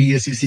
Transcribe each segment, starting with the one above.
PACC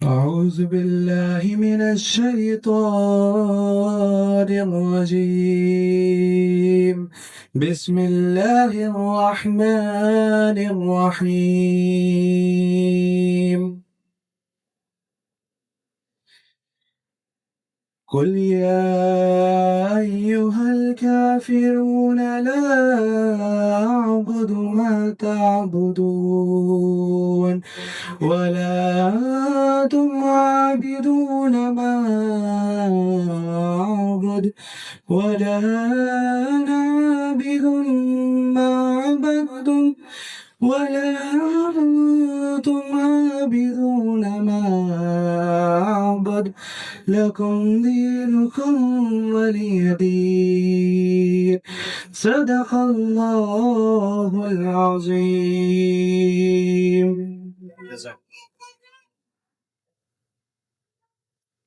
أعوذ بالله من الشيطان الرجيم بسم الله الرحمن الرحيم قل يا أيها الكافرون لا أعبد ما تعبدون ولا أنتم عابدون ما أعبد ولا أنا عابد ما عبدتم ولا أنتم عابدون ما أعبد لكم دينكم ولي دين صدق الله العظيم.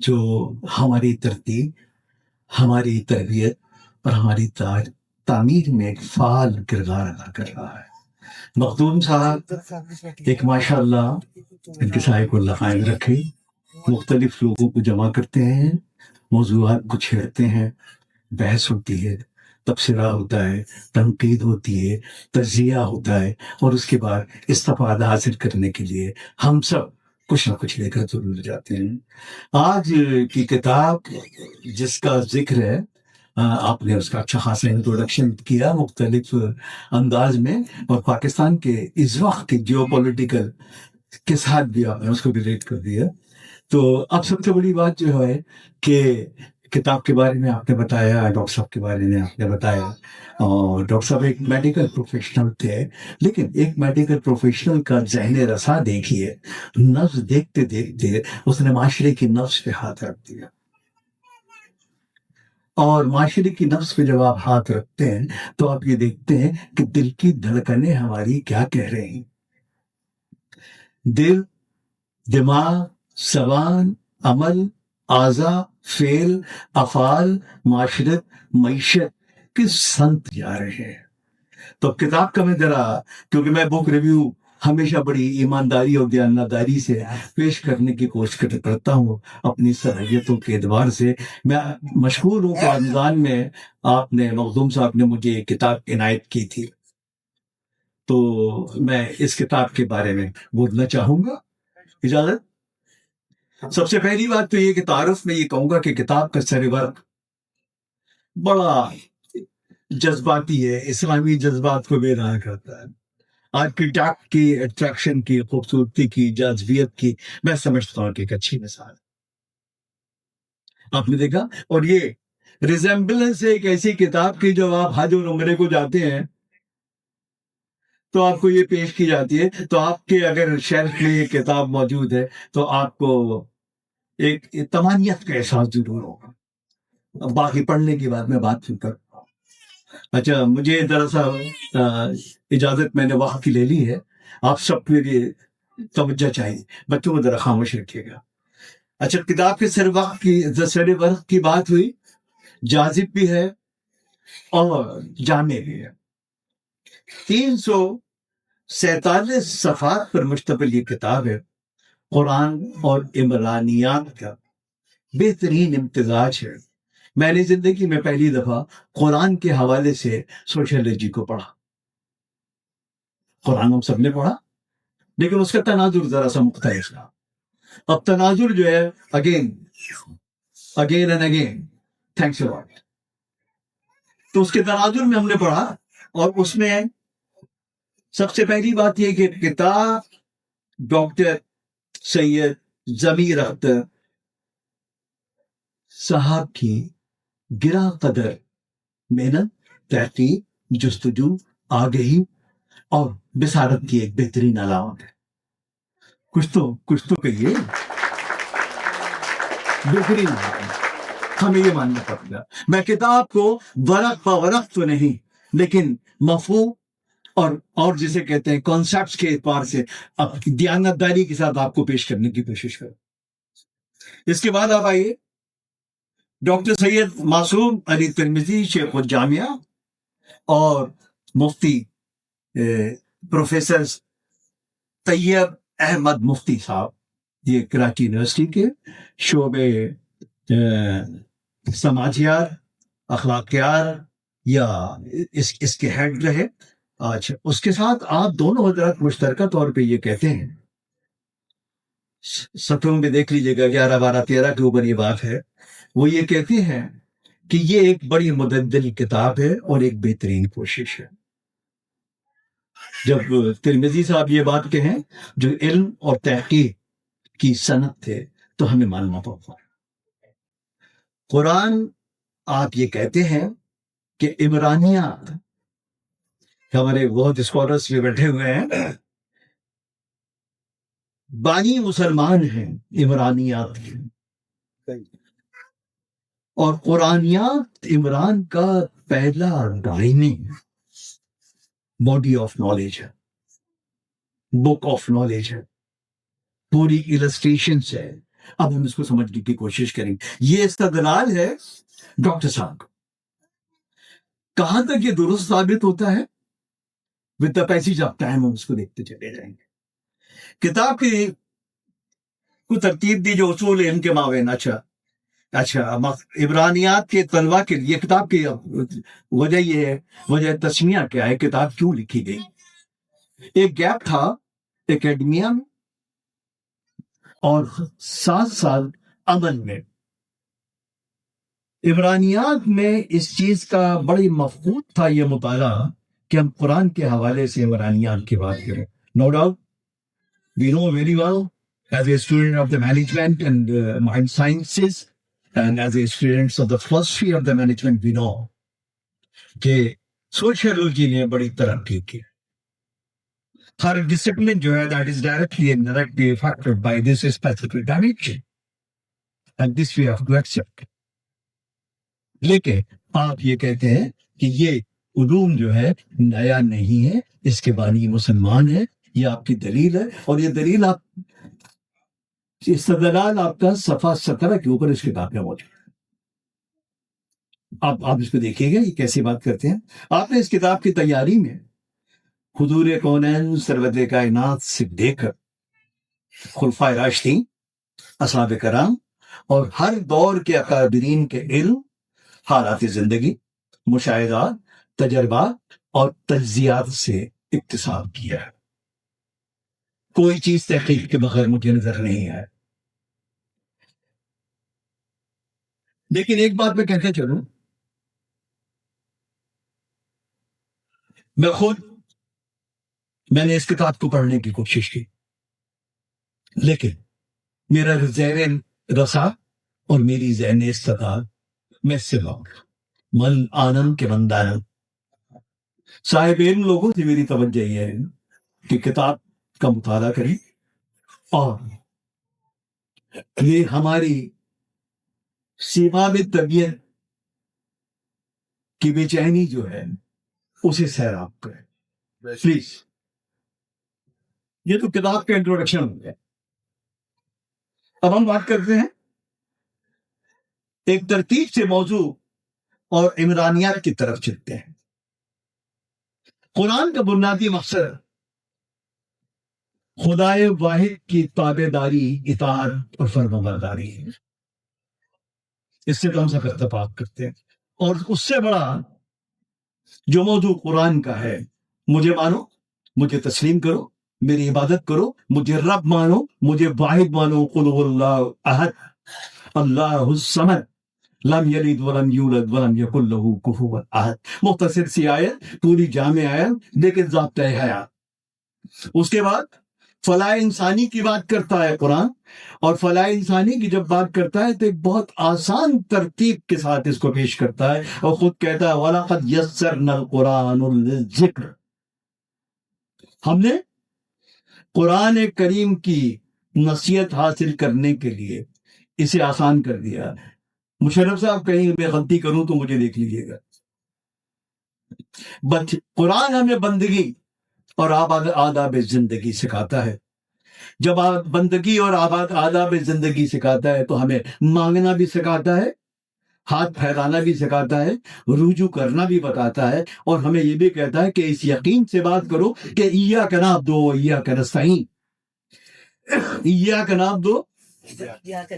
جو ہماری ترتیب، ہماری تربیت اور ہماری تعمیر میں ایک فعال کردار ادا کر رہا ہے۔ مخدوم صاحب ایک ماشاء اللہ، ان کے سائے کو اللہ قائم رکھے، مختلف لوگوں کو جمع کرتے ہیں، موضوعات کو چھیڑتے ہیں، بحث ہوتی ہے، تبصرہ ہوتا ہے، تنقید ہوتی ہے، تجزیہ ہوتا ہے، اور اس کے بعد استفادہ حاصل کرنے کے لیے ہم سب کچھ نہ کچھ لے کر ضرور جاتے ہیں۔ آج کی کتاب جس کا ذکر ہے، آپ نے اس کا اچھا خاصا انٹروڈکشن کیا مختلف انداز میں، اور پاکستان کے اس وقت کے جیو پولیٹیکل کے ساتھ بھی آپ نے اس کو ریلیٹ کر دیا۔ تو اب سب سے بڑی بات جو ہے کہ کتاب کے بارے میں آپ نے بتایا، ڈاکٹر صاحب کے بارے میں آپ نے بتایا، اور ڈاکٹر صاحب ایک میڈیکل پروفیشنل تھے، لیکن ایک میڈیکل پروفیشنل کا ذہن رسا دیکھیے، نبض دیکھتے دیکھتے اس نے معاشرے کی نبض پہ ہاتھ رکھ دیا، اور معاشرے کی نبض پہ جب آپ ہاتھ رکھتے ہیں تو آپ یہ دیکھتے ہیں کہ دل کی دھڑکنیں ہماری کیا کہہ رہے ہیں۔ دل، دماغ، زبان، عمل، اعضاء، فعل، افعال، معاشرت، معیشت کس سمت جا رہے ہیں۔ تو کتاب کا میں ذرا، کیونکہ میں بک ریویو ہمیشہ بڑی ایمانداری اور دیانتداری سے پیش کرنے کی کوشش کرتا ہوں اپنی صلاحیتوں کے اعتبار سے۔ میں مشہور ہوں کہ رمضان میں آپ نے، مخدوم صاحب نے مجھے ایک کتاب عنایت کی تھی، تو میں اس کتاب کے بارے میں بولنا چاہوں گا، اجازت؟ سب سے پہلی بات تو یہ کہ تعارف میں یہ کہوں گا کہ کتاب کا سر ورق بڑا جذباتی ہے، اسلامی جذبات کو بیدار کرتا ہے، آرکیٹیکٹ کی اٹریکشن کی، خوبصورتی کی، جاذبیت کی میں سمجھتا ہوں کہ ایک اچھی مثال آپ نے دیکھا۔ اور یہ ریزمبلنس ہے ایک ایسی کتاب کی، جب آپ حج اور عمرے کو جاتے ہیں تو آپ کو یہ پیش کی جاتی ہے، تو آپ کے اگر شیلف میں یہ کتاب موجود ہے تو آپ کو ایک طمانینت کا احساس ضرور ہوگا۔ باقی پڑھنے کی بعد میں بات سن کر، اچھا مجھے دراصل اجازت میں نے وہاں کی لے لی ہے، آپ سب کے لیے توجہ چاہیے، بچوں کو ذرا خاموش رکھیے گا۔ اچھا، کتاب کے سر ورق کی بات ہوئی، جاذب بھی ہے اور جامع بھی ہے۔ 347 صفحات پر مشتمل یہ کتاب ہے، قرآن اور عمرانیات کا بہترین امتزاج ہے۔ میں نے زندگی میں پہلی دفعہ قرآن کے حوالے سے سوشیالوجی کو پڑھا۔ قرآن ہم سب نے پڑھا، لیکن اس کا تناظر ذرا سا مختلف تھا۔ اب تناظر جو ہے اگین اینڈ اگین، تھینکس اے لاٹ، تو اس کے تناظر میں ہم نے پڑھا، اور اس میں سب سے پہلی بات یہ کہ کتاب ڈاکٹر سید ضمیر اختر صاحب کی گراں قدر محنت، تحقیق، جستجو، آگہی اور بصارت کی ایک بہترین علامت ہے۔ کچھ تو کہیے، بہترین ہمیں یہ ماننا پڑے گا۔ میں کتاب کو ورق پہ ورق تو نہیں، لیکن مفہوم اور جسے کہتے ہیں کانسیپٹس کے اعتبار سے اب دیانتداری کے ساتھ آپ کو پیش کرنے کی کوشش کروں۔ اس کے بعد آپ آئیے ڈاکٹر سید معصوم علی ترمذی شیخ الجامعہ اور مفتی پروفیسر طیب احمد مفتی صاحب، یہ کراچی یونیورسٹی کے شعبے سماجیات، اخلاقیات یا اس کے ہیڈ رہے۔ اچھا، اس کے ساتھ آپ دونوں حضرات مشترکہ طور پہ یہ کہتے ہیں، صفحوں میں دیکھ لیجیے گا 11، 12، 13 کے اوپر یہ بات ہے، وہ یہ کہتے ہیں کہ یہ ایک بڑی مدلل کتاب ہے اور ایک بہترین کوشش ہے۔ جب ترمذی صاحب یہ بات کہیں جو علم اور تحقیق کی صنعت تھے تو ہمیں ماننا پڑتا ہے۔ قرآن آپ یہ کہتے ہیں کہ عمرانیات، ہمارے بہت اسکالرس بھی بیٹھے ہوئے ہیں، بانی مسلمان ہیں عمرانیات کے، اور قرآنیات عمران کا پہلا دائمی باڈی آف نالج ہے، بک آف نالج ہے، پوری السٹریشن ہے، اب ہم اس کو سمجھنے کی کوشش کریں. یہ استدلال ہے ڈاکٹر صاحب. کہاں تک یہ درست ثابت ہوتا ہے؟ With the passage of time ہم اس کو دیکھتے چلے جائیں گے. کتاب کی کو ترتیب دی جو اصول علم کے مابین. اچھا عبرانیات کے طلبہ کے لیے کتاب کی وجہ یہ ہے، وجہ تسمیہ کیا ہے، کتاب کیوں لکھی گئی. ایک گیپ تھا اکیڈمیا میں اور ساتھ ساتھ عمل میں. عبرانیات میں اس چیز کا بڑی مفقود تھا یہ مطالعہ کہ ہم قرآن کے حوالے سے عبرانیات کی بات کریں. No doubt we know very well as a student of the management and mind sciences and as a students of the philosophy of the management we نو کہ سوشیولوجی نے بڑی ترقی کی. ہر ڈسپلن جو ہے that is directly and directly affected by this specific dimension and this we have to accept. لیکن آپ یہ کہتے ہیں کہ یہ علوم جو ہے نیا نہیں ہے، اس کے بانی مسلمان ہے. یہ آپ کی دلیل ہے، اور یہ دلیل آپ استدلال آپ کا صفحہ 17 کے اوپر اس کتاب میں موجود ہے. آپ اس کو دیکھیے گا یہ کیسی بات کرتے ہیں. آپ نے اس کتاب کی تیاری میں حضور کونین سرورت کائنات سے لے کر خلفائے راشدین، اصحاب کرام اور ہر دور کے اکابرین کے علم، حالات زندگی، مشاہدات، تجربات اور تجزیات سے اکتساب کیا ہے. کوئی چیز تحقیق کے بغیر مجھے نظر نہیں آئے. لیکن ایک بات میں کہتے چلوں، میں نے اس کتاب کو پڑھنے کی کوشش کی، لیکن میرا ذہن رسا اور میری ذہن استطاعت میں سے من آنم کے من دانم. صاحب علم لوگوں سے میری توجہ یہ ہے کہ کتاب کا مطالعہ کریں اور یہ ہماری سیماب طبیعت کی بے چینی جو ہے اسے سیراب کریں پلیز. یہ تو کتاب کا انٹروڈکشن ہو گیا. اب ہم بات کرتے ہیں ایک ترتیب سے موضوع اور عمرانیات کی طرف چلتے ہیں. قرآن کا بنیادی مقصد خدائے واحد کی تابع داری، اطاعت اور فرمانبرداری ہے. اس سے تو ہم سب اتفاق کرتے ہیں. اور اس سے بڑا جو موضوع قرآن کا ہے، مجھے مانو، مجھے تسلیم کرو، میری عبادت کرو، مجھے رب مانو، مجھے واحد مانو. قل هو اللہ احد اللہ الصمد لم یلد ولم یولد ولم یکن له کفوا احد. مختصر سی آیت، پوری جامع آیت لیکن ضابطۂ حیات. اس کے بعد فلاح انسانی کی بات کرتا ہے قرآن، اور فلاح انسانی کی جب بات کرتا ہے تو ایک بہت آسان ترتیب کے ساتھ اس کو پیش کرتا ہے، اور خود کہتا ہے وَلَقَدْ يَسَّرْنَا الْقُرْآنَ لِلذِّكْرِ. ہم نے قرآن کریم کی نصیحت حاصل کرنے کے لیے اسے آسان کر دیا. مشرف صاحب کہیں میں غلطی کروں تو مجھے دیکھ لیجیے گا. قرآن ہمیں بندگی اور آداب زندگی سکھاتا ہے. جب بندگی اور آداب زندگی سکھاتا ہے تو ہمیں مانگنا بھی سکھاتا ہے، ہاتھ پھیلانا بھی سکھاتا ہے، رجوع کرنا بھی بتاتا ہے، اور ہمیں یہ بھی کہتا ہے کہ اس یقین سے بات کرو کہ ایاک نعبد و ایاک نستعین. ایاک نعبد و،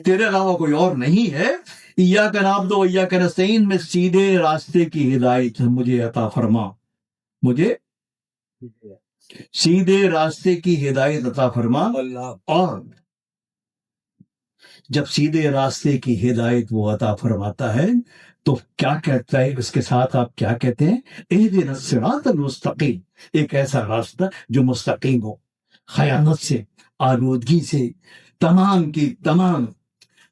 تیرے علاوہ کوئی اور نہیں ہے. ایاک نعبد و ایاک نستعین میں سیدھے راستے کی ہدایت مجھے عطا فرما، مجھے سیدھے راستے کی ہدایت عطا فرما. اور جب سیدھے راستے کی ہدایت وہ عطا فرماتا ہے تو کیا کہتا ہے اس کے ساتھ؟ آپ کیا کہتے ہیں؟ اہدنا الصراط المستقیم. ایک ایسا راستہ جو مستقیم ہو، خیانت سے، آلودگی سے، تمام کی تمام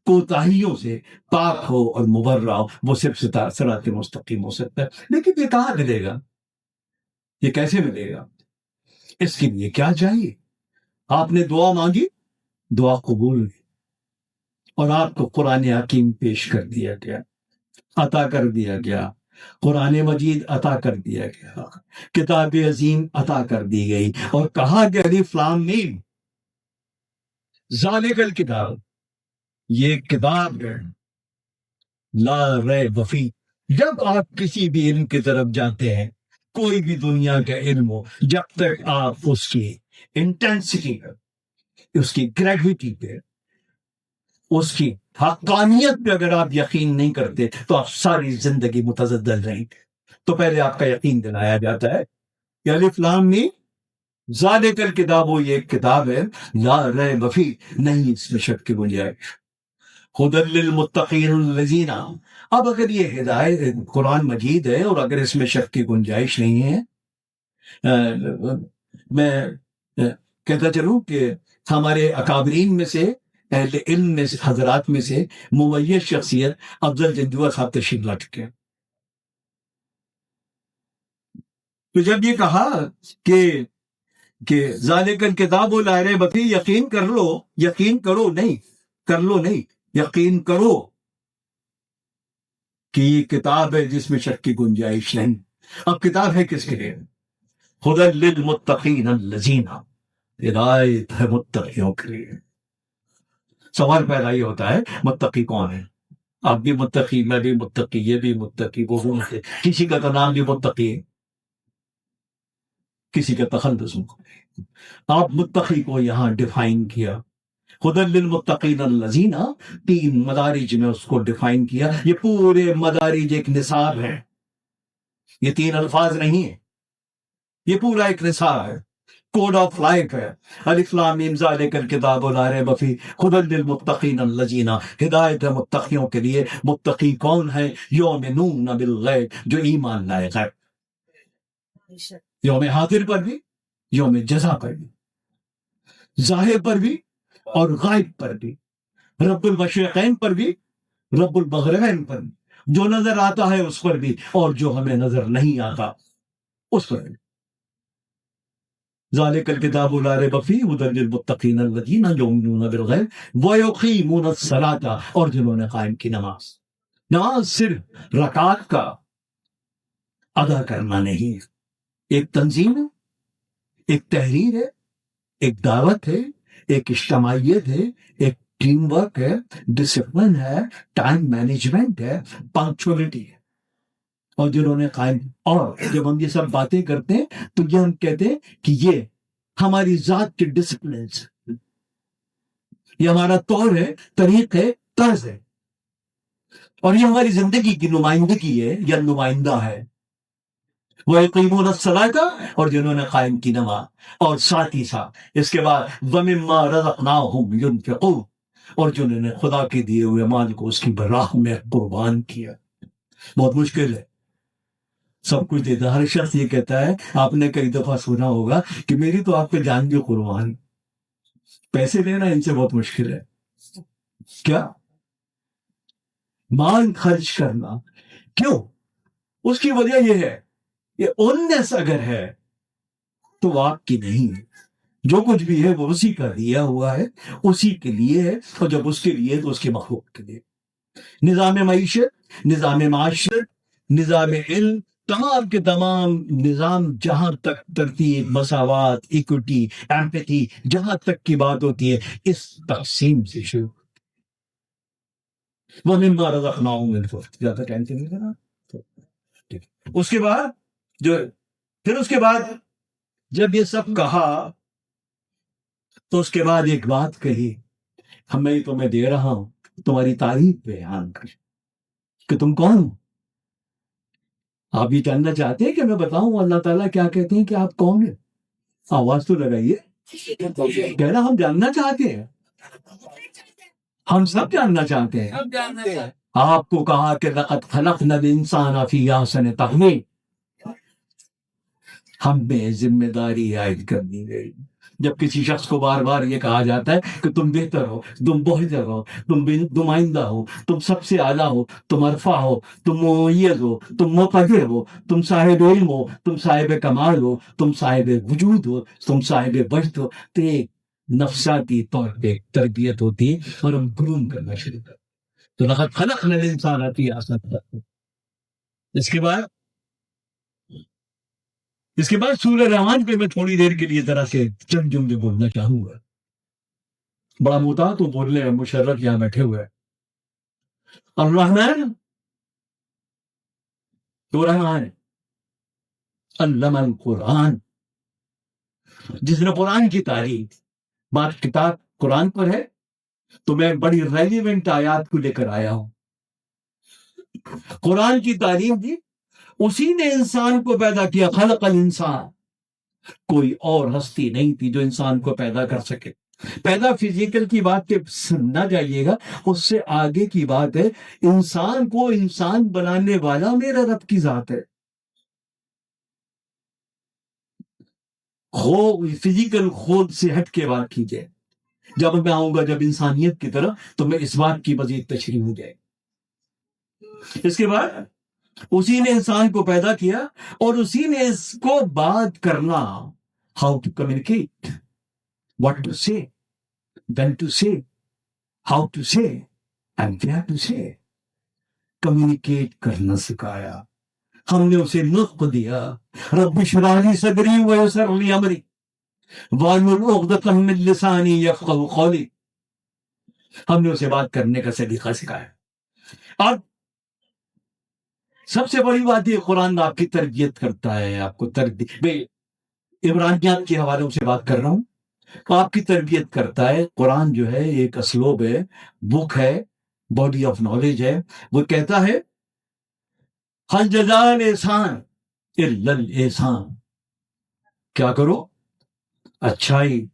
کوتاہیوں سے پاک ہو اور مبرہ ہو. وہ صرف صراط مستقیم ہو سکتا ہے. لیکن یہ کہاں ملے گا؟ یہ کیسے ملے گا؟ اس کے لیے کیا چاہیے؟ آپ نے دعا مانگی، دعا قبول ہوئی، اور آپ کو قرآن حکیم پیش کر دیا گیا، عطا کر دیا گیا. قرآن مجید عطا کر دیا گیا، کتاب عظیم عطا کر دی گئی، اور کہا کہ الف لام میم ذالک الکتاب یہ کتاب ہے لا ریب فی. جب آپ کسی بھی علم کی طرف جاتے ہیں، کوئی بھی دنیا کا علم ہو، جب تک آپ اس کی انٹینسٹی پہ، اس کی گریویٹی پہ، اس کی حقانیت پہ اگر آپ یقین نہیں کرتے تو آپ ساری زندگی متزلزل رہیں گے. تو پہلے آپ کا یقین دلایا جاتا ہے کہ الف لام میم ذالک الکتاب، وہ یہ ایک کتاب ہے لا ریب فی، نہیں اس میں شک کی گنجائش. ہدی للمتقین الذین، اب اگر یہ ہدایت قرآن مجید ہے اور اگر اس میں شک کی گنجائش نہیں ہے، میں کہتا چلوں کہ ہمارے اکابرین میں سے، اہل علم میں سے، حضرات میں سے ممیز شخصیت افضل جندوہ صاحب تشریف لا چکے ہیں. تو جب یہ کہا کہ ذالک الکتاب لا ریب فیہ، یقین کر لو، یقین کرو، نہیں کر لو نہیں، یقین کرو کہ یہ کتاب ہے جس میں شک کی گنجائش نہیں. اب کتاب ہے کس کے لیے؟ ہدی للمتقین الذین، ہدایت ہے متقیوں کے لیے. سوال پیدا یہ ہوتا ہے متقی کون ہے؟ آپ بھی متقی، میں بھی متقی، یہ بھی متقی، وہ بھی متقی، کسی کا تو نام بھی متقی ہے، کسی کا تخلص. آپ متقی کو یہاں ڈیفائن کیا ہدی للمتقین الذین، 3 مدارج میں اس کو ڈیفائن کیا. یہ پورے مدارج ایک نصاب ہے، یہ 3 الفاظ نہیں ہیں، یہ پورا ایک نصاب ہے، کوڈ آف لائف ہے. الف لام میم ذالک الکتاب لا ریب فیہ ہدی للمتقین الذین، ہدایت ہے متقیوں کے لیے. متقی کون ہے؟ یؤمنون بالغیب، جو ایمان لائے غیب، یوم حاضر پر بھی، یوم جزا پر بھی، ظاہر پر بھی اور غائب پر بھی، رب المشرقین پر بھی، رب المغربین پر بھی، جو نظر آتا ہے اس پر بھی اور جو ہمیں نظر نہیں آتا اس پر بھی. ذالک الکتاب لا ریب فیہ ہدی للمتقین الذین یؤمنون بالغیب ویقیمون الصلاۃ، اور جنہوں نے قائم کی نماز. نماز صرف رکعات کا ادا کرنا نہیں ہے، ایک تنظیم ہے، ایک تحریر ہے، ایک دعوت ہے، ایک اجتماعیت ہے، ایک ٹیم ورک ہے، ڈسپلن ہے، ٹائم مینجمنٹ ہے، پنکچولیٹی ہے. اور جنہوں نے قائم، اور جب ہم یہ سب باتیں کرتے ہیں تو یہ ہم کہتے ہیں کہ یہ ہماری ذات کے ڈسپلنس، یہ ہمارا طور ہے، طریق ہے، طرز ہے، اور یہ ہماری زندگی کی نمائندگی ہے یا نمائندہ ہے. وَيُقِيمُونَ الصَّلَاةَ، اور جنہوں نے قائم کی نماز. اور ساتھ ہی ساتھ اس کے بعد وَمِمَّا رَزَقْنَاهُمْ يُنْفِقُونَ، اور جنہوں نے خدا کے دیے ہوئے مال کو اس کی راہ میں قربان کیا. بہت مشکل ہے، سب کچھ دیتا. ہر شخص یہ کہتا ہے، آپ نے کئی دفعہ سنا ہوگا کہ میری تو آپ پہ جان بھی قربان. پیسے لینا ان سے بہت مشکل ہے. کیا مال خرچ کرنا؟ کیوں؟ اس کی وجہ یہ ہے کہ اونس اگر ہے تو آپ کی نہیں ہے. جو کچھ بھی ہے وہ اسی کا دیا ہوا ہے، اسی کے لیے ہے، اور جب اس کے لیے تو اس کے مخلوق کے لیے. نظام معیشت، نظام معاشرت، نظام علم، تمام کے تمام نظام، جہاں تک ترتیب، مساوات، ایکوٹی، ایمپیتھی، جہاں تک کی بات ہوتی ہے اس تقسیم سے شروع. وَمِمَّا رَزَقْنَاهُمْ يُنْفِقُونَ، زیادہ ٹینشن نہیں لینا. اس کے بعد پھر اس کے بعد جب یہ سب کہا تو اس کے بعد ایک بات کہی، میں تمہیں دے رہا ہوں تمہاری تعریف بیان کر کہ تم کون ہو. آپ یہ جاننا چاہتے ہیں کہ میں بتاؤں اللہ تعالیٰ کیا کہتے ہیں کہ آپ کون ہیں؟ آواز تو لگائیے. کہنا ہم جاننا چاہتے ہیں، ہم سب جاننا چاہتے ہیں. آپ کو کہا کہ لقد خلقنا الانسان فی احسن تقویم، ہم میں ذمہ داری عائد کر دی گئی. جب کسی شخص کو بار بار یہ کہا جاتا ہے کہ تم بہتر ہو، تم بہتر ہو، تم نمائندہ ہو، تم سب سے اعلیٰ ہو، تم عرفہ ہو، تم ممیز ہو، تم مقتدر ہو، تم صاحب علم ہو، تم صاحب کمال ہو، تم صاحب وجود ہو، تم صاحب بشت ہو، تو ایک نفساتی طور پہ تربیت ہوتی ہے اور ہم گروم کرنا شروع کرتے. تو لقد خلقنا الانسان فی احسن تقویم. اس کے بعد سورہ رحمان پہ میں تھوڑی دیر کے لیے ذرا سے چند جملے بولنا چاہوں گا. بڑا موتا تو بولنے مشرف یہاں بیٹھے ہوئے الرحمن تو رحمان علم القرآن، جس نے قرآن کی تعریف، بات کتاب قرآن پر ہے تو میں بڑی ریلیونٹ آیات کو لے کر آیا ہوں. قرآن کی تعریف دی، اسی نے انسان کو پیدا کیا. خلق الانسان، کوئی اور ہستی نہیں تھی جو انسان کو پیدا کر سکے. پیدا فزیکل کی بات کے نہ جائیے گا، اس سے آگے کی بات ہے انسان کو انسان بنانے والا میرا رب کی ذات ہے. فزیکل خود سے ہٹ کے بات کیجئے. جب میں آؤں گا جب انسانیت کی طرف تو میں اس بات کی مزید تشریح ہو جائے. اس کے بعد اسی نے انسان کو پیدا کیا اور اسی نے اس کو بات کرنا، how to communicate, what to say, when to say, how to say and where to say, communicate کرنا سکھایا. ہم نے اسے نطق دیا، رب اشرح لی صدری ویسر لی امری واحلل عقدۃ من لسانی یفقہوا قولی. ہم نے اسے بات کرنے کا سلیقہ سکھایا. اب سب سے بڑی بات یہ، قرآن آپ کی تربیت کرتا ہے، آپ کو عمرانیات کے حوالوں سے بات کر رہا ہوں، آپ کی تربیت کرتا ہے. قرآن جو ہے ایک اسلوب ہے، بک ہے، باڈی آف نالج ہے. وہ کہتا ہے حل جزاء الاحسان الا الاحسان، کیا کرو؟ اچھائی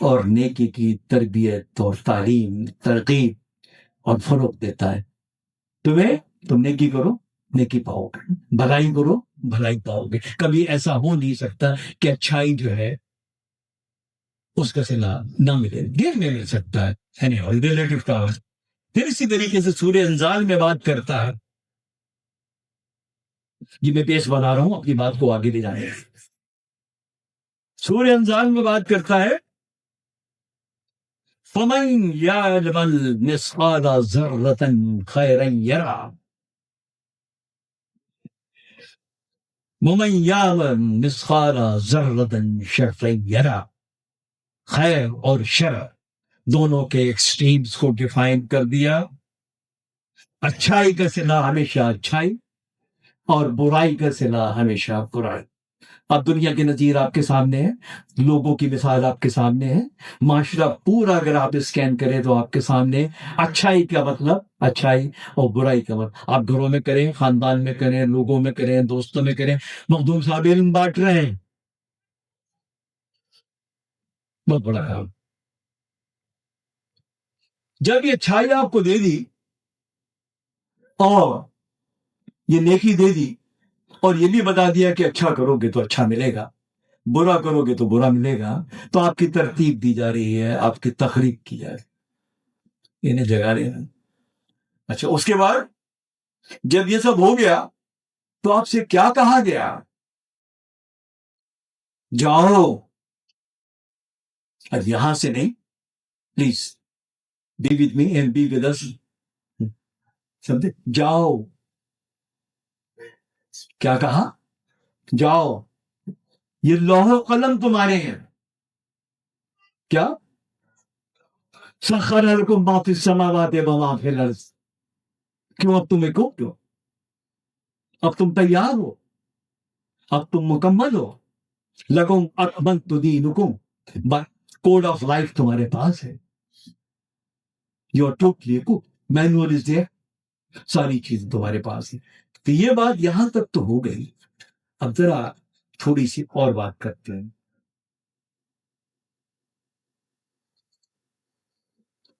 اور نیکی کی تربیت اور تعلیم، ترغیب اور فروغ دیتا ہے. تم نیکی کرو، نیکی پاؤ گے، بھلائی کرو، بھلائی پاؤ گے. کبھی ایسا ہو نہیں سکتا کہ اچھائی جو ہے اس کا صلہ نہ ملے، دیر میں مل سکتا ہے. Relative power. پھر اسی طریقے سے سورہ انزال میں بات کرتا ہے، یہ میں پیش بنا رہا ہوں اپنی بات کو آگے لے جانے. سورہ انزال میں بات کرتا ہے فَمَن يَعْمَلْ مِثْقَالَ ذَرَّةٍ خَيْرًا يَرَهُ وَمَن يَعْمَلْ مِثْقَالَ ذَرَّةٍ شَرًّا يَرَهُ. خیر اور شر دونوں کے ایکسٹریمز کو ڈیفائن کر دیا. اچھائی کا صلہ ہمیشہ اچھائی اور برائی کا صلہ ہمیشہ برائی. اب دنیا کے نظیر آپ کے سامنے ہے، لوگوں کی مثال آپ کے سامنے ہے، معاشرہ پورا اگر آپ اسکین کریں تو آپ کے سامنے اچھائی کا مطلب اچھائی اور برائی کا مطلب. آپ گھروں میں کریں، خاندان میں کریں، لوگوں میں کریں، دوستوں میں کریں. مخدوم صاحب علم بانٹ رہے ہیں، بہت بڑا کام. جب یہ اچھائی آپ کو دے دی اور یہ نیکی دے دی اور یہ بھی بتا دیا کہ اچھا کرو گے تو اچھا ملے گا، برا کرو گے تو برا ملے گا، تو آپ کی ترتیب دی جا رہی ہے، آپ کی تخریب کی جا رہی ہے، انہیں جگہ لینا. اچھا، اس کے بعد جب یہ سب ہو گیا تو آپ سے کیا کہا گیا؟ جاؤ. اب یہاں سے نہیں، please be with me and be with us. سمجھے؟ جاؤ. کیا کہا؟ جاؤ. یہ لوح و قلم تمہارے ہیں. کیا؟ سخر لکم ما فی السماوات و ما فی الارض. کیوں؟ اب تم اکوپڈ ہو، اب تم تیار ہو، اب تم مکمل ہو. لکم اکملت دینکم، کوڈ آف لائف تمہارے پاس ہے. You are totally occupied, manual is there, ساری چیز تمہارے پاس ہے. تو یہ بات یہاں تک تو ہو گئی. اب ذرا تھوڑی سی اور بات کرتے ہیں.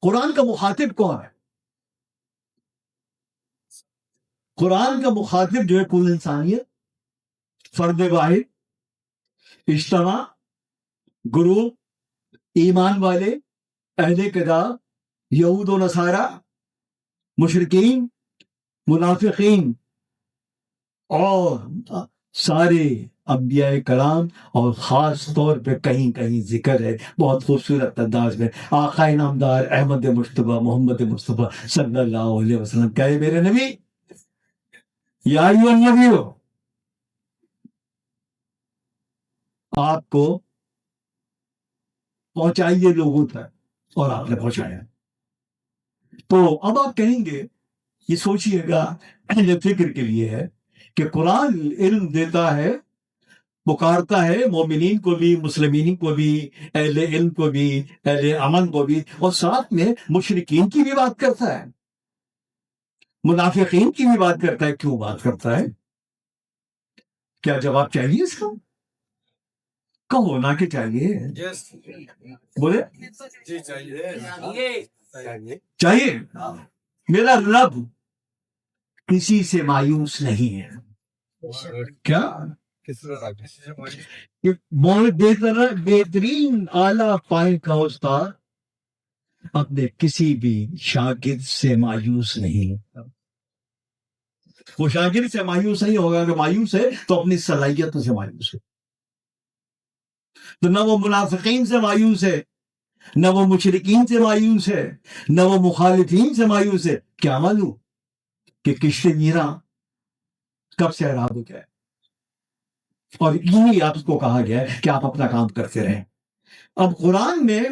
قرآن کا مخاطب کون ہے؟ قرآن کا مخاطب جو ہے کل انسانیت، فرد واحد، اجتماع، گروہ، ایمان والے، اہل کتاب، یہود و نصارہ، مشرکین، منافقین اور سارے انبیاء کرام. اور خاص طور پہ کہیں کہیں ذکر ہے بہت خوبصورت انداز میں، آقا نامدار احمد مصطفیٰ محمد مصطفیٰ صلی اللہ علیہ وسلم. کہے میرے نبی، یا ایھا النبی، آپ کو پہنچائیے لوگوں تک اور آپ نے پہنچایا. تو اب آپ کہیں گے، یہ سوچئے گا، اہل فکر کے لیے ہے کہ قرآن علم دیتا ہے، پکارتا ہے مومنین کو بھی، مسلمین کو بھی، اہل علم کو بھی، اہل عمل کو بھی، اور ساتھ میں مشرکین کی بھی بات کرتا ہے، منافقین کی بھی بات کرتا ہے. کیوں بات کرتا ہے؟ کیا جواب چاہیے اس کا؟ کہو نا کہ چاہیے. بولے چاہیے. میرا رب کسی سے مایوس نہیں ہے. کیا بہترین اعلیٰ پائے کا استاد اپنے کسی بھی شاگرد سے مایوس نہیں ہوتا. وہ شاگرد سے مایوس نہیں ہوگا. اگر مایوس ہے تو اپنی صلاحیتوں سے مایوس ہے. تو نہ وہ منافقین سے مایوس ہے، نہ وہ مشرکین سے مایوس ہے، نہ وہ مخالفین سے مایوس ہے. کیا معلوم کہ کشتی میرا کب سے خراب ہو گیا ہے، اور یہی آپ کو کہا گیا ہے کہ آپ اپنا کام کرتے رہیں. اب قرآن میں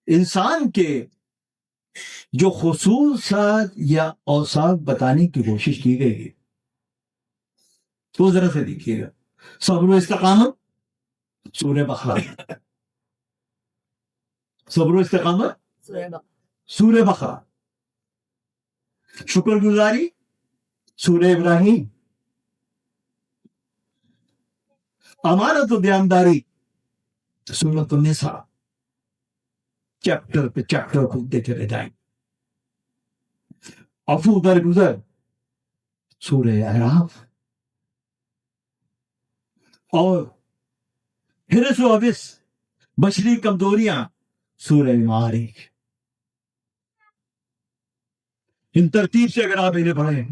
انسان کے جو خصوصات یا اوصاف بتانے کی کوشش کی گئی ہے، تو ذرا سے دیکھیے گا. صبر و استقامت سورہ بقرہ، صبر و استقامت سورہ بقرہ، شکر گزاری سورہ ابراہیم، امانت و دیانتداری سورۃ النساء. چیپٹر پہ چیپٹر کھلتے چلے جائیں. عفو درگزر سورہ اعراف، اور حرص و حبس بشری کمزوریاں سورہ معارج. ان ترتیب سے اگر آپ انہیں پڑھیں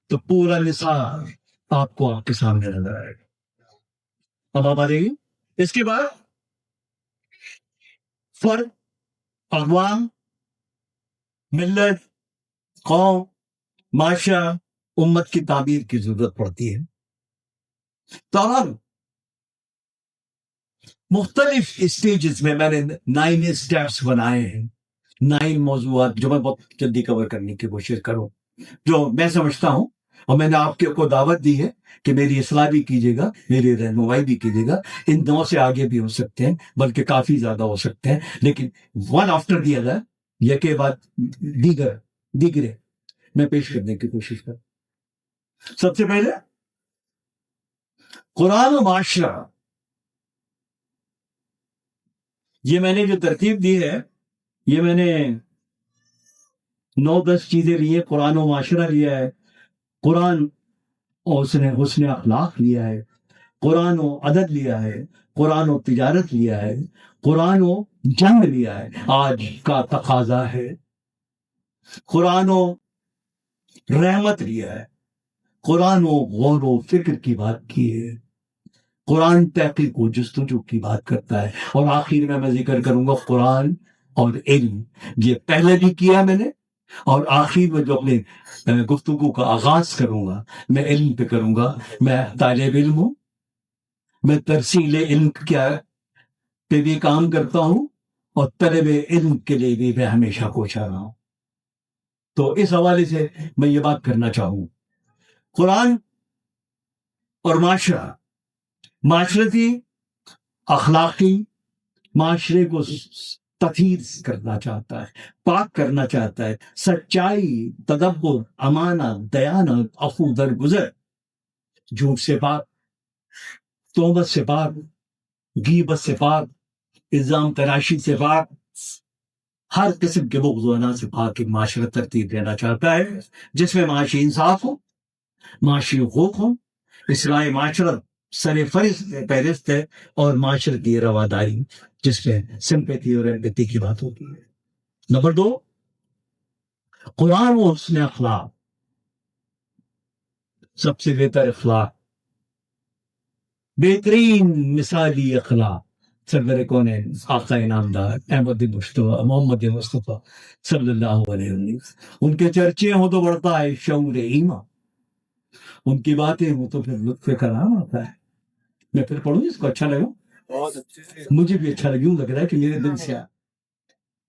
تو پورا نصاب آپ کو آپ کے سامنے نظر آئے گا. اب آپ آ جائیے. اس کے بعد فرد، اقوام، ملت، قوم، معاشرہ، امت کی تعبیر کی ضرورت پڑتی ہے. تمام مختلف اسٹیجز میں نے 9 اسٹیپس بنائے ہیں، 9 موضوعات جو میں بہت جلدی کور کرنے کی کوشش کروں، جو میں سمجھتا ہوں. اور میں نے آپ کو دعوت دی ہے کہ میری اصلاح بھی کیجیے گا، میری رہنمائی بھی کیجیے گا. ان 9 سے آگے بھی ہو سکتے ہیں، بلکہ کافی زیادہ ہو سکتے ہیں، لیکن ون آفٹر دی ادر، یہ کے بعد دیگرے میں پیش کرنے کی کوشش کروں. سب سے پہلے قرآن و معاشرہ. یہ میں نے جو ترتیب دی ہے، یہ میں نے 9-10 چیزیں لی ہے. قرآن و معاشرہ لیا ہے، قرآن اور اس نے حسن اخلاق لیا ہے، قرآن و عدد لیا ہے، قرآن و تجارت لیا ہے، قرآن و جنگ لیا ہے، آج کا تقاضا ہے. قرآن و رحمت لیا ہے، قرآن و غور و فکر کی بات کی ہے، قرآن تحقیق و جستجو کی بات کرتا ہے. اور آخر میں ذکر کروں گا قرآن اور علم. یہ پہلے بھی کیا میں نے، اور آخر میں جو اپنے گفتگو کا آغاز کروں گا میں علم پہ کروں گا. میں طالب علم ہوں، میں ترسیل علم کیا پہ بھی کام کرتا ہوں، اور طلب علم کے لیے بھی میں ہمیشہ کوشاں رہا ہوں. تو اس حوالے سے میں یہ بات کرنا چاہوں. قرآن اور معاشرہ، معاشرتی اخلاقی معاشرے کو تطہیر کرنا چاہتا ہے، پاک کرنا چاہتا ہے. سچائی، تدبر، امانت، دیانت، عفو درگزر، جھوٹ سے پاک، تہمت سے پاک، غیبت سے پاک، الزام تراشی سے پاک، ہر قسم کے بغض و عناد سے پاک ایک معاشرہ ترتیب دینا چاہتا ہے، جس میں معاشی انصاف ہو، معاشی حقوق ہو، اصلاح معاشرت سر فہرست ہے، اور معاشرتی رواداری جس میں سمپیتی اور ایمپیتی کی بات ہوتی ہے. نمبر 2، قرآن و حسن اخلاق. سب سے بہتر اخلاق، بہترین مثالی اخلاق سرور کونین آقا انعامدار احمد مصطفیٰ محمد مصطفیٰ صلی اللہ علیہ وسلم. ان کے چرچے ہوں تو بڑھتا ہے شعور ایمان، ان کی باتیں ہوں تو پھر لطف کلام آتا ہے. میں پھر پڑھوں، اس کو اچھا لگا، مجھے بھی اچھا لگا، لگ رہا ہے کہ میرے دل سے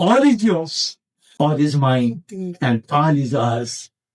All is yours, all is mine, and all is ours.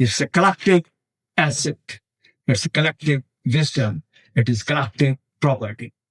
It's a collective asset. It's a collective wisdom. It is collective property.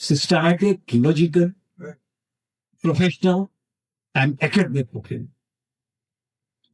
Systematic, logical, professional and academic book.